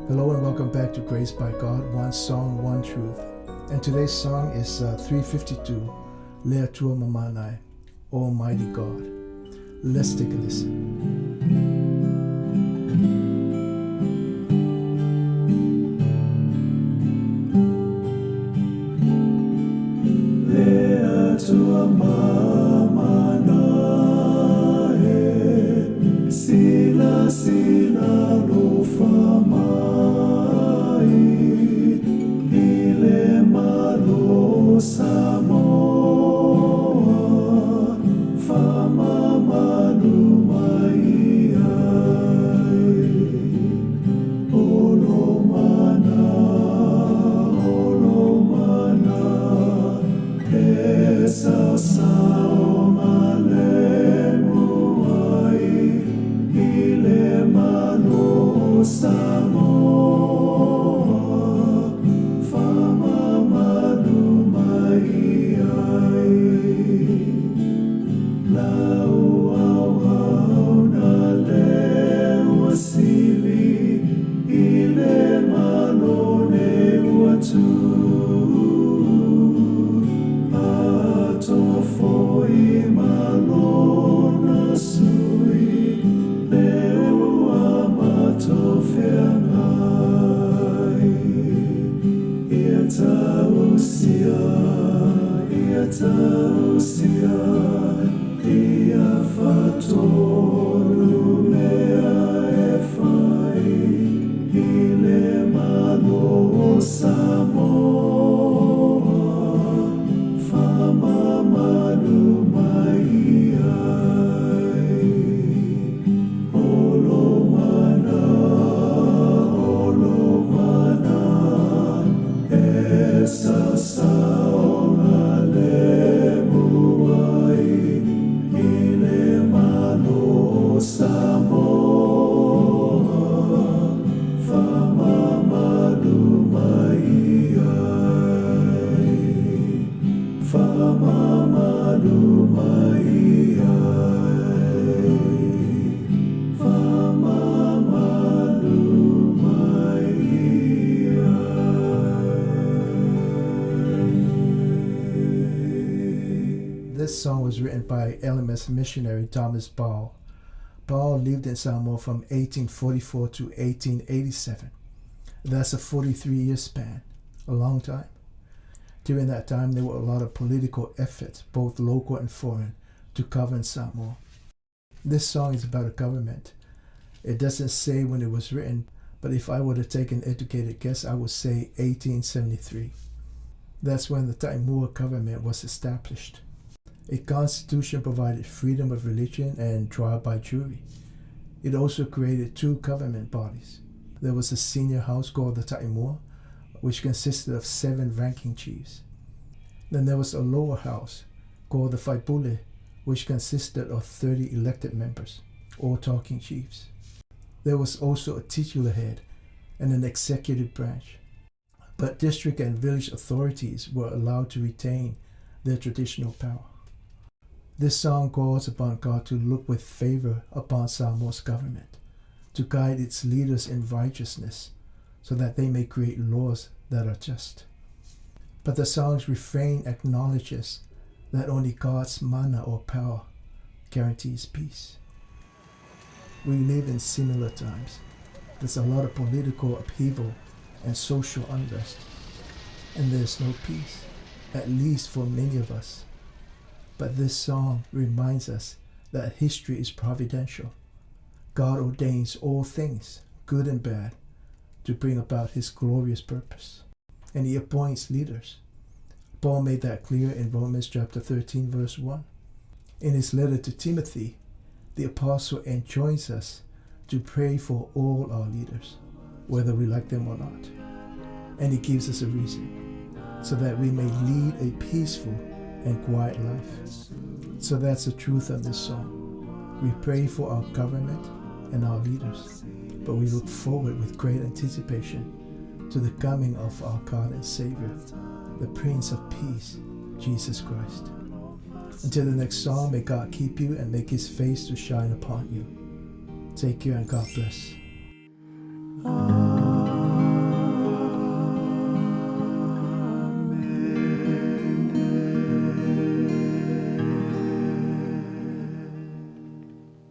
Hello and welcome back to Grace by God, One Song, One Truth. And today's song is 352, Lea Tua Mamanai, Almighty God. Let's take a listen. Lea Tua Mamanai, Sila Sila Lofama. Samoa, fama manumai, olomana, esa sao malemuai, ile malo Samoa. Tausia, ia fatolu mea efai, ile malo Samoa, fama manumai ai, olomana, esa This song was written by LMS Missionary Thomas Powell. Powell lived in Samoa from 1844 to 1887. That's a 43-year span, a long time. During that time, there were a lot of political efforts, both local and foreign, to govern Samoa. This song is about a government. It doesn't say when it was written, but if I were to take an educated guess, I would say 1873. That's when the Taimua government was established. A constitution provided freedom of religion and trial by jury. It also created two government bodies. There was a senior house called the Taimua, which consisted of 7 ranking chiefs. Then there was a lower house called the Faipule, which consisted of 30 elected members, all talking chiefs. There was also a titular head and an executive branch. But district and village authorities were allowed to retain their traditional power. This song calls upon God to look with favor upon Samoa's government, to guide its leaders in righteousness, so that they may create laws that are just. But the song's refrain acknowledges that only God's mana or power guarantees peace. We live in similar times. There's a lot of political upheaval and social unrest, and there's no peace, at least for many of us. But this song reminds us that history is providential. God ordains all things, good and bad, to bring about his glorious purpose. And he appoints leaders. Paul made that clear in Romans chapter 13, verse 1. In his letter to Timothy, the apostle enjoins us to pray for all our leaders, whether we like them or not. And he gives us a reason, so that we may lead a peaceful and quiet life. So that's the truth of this song. We pray for our government and our leaders, but we look forward with great anticipation to the coming of our God and Savior, the Prince of Peace, Jesus Christ. Until the next song, may God keep you and make his face to shine upon you. Take care and God bless.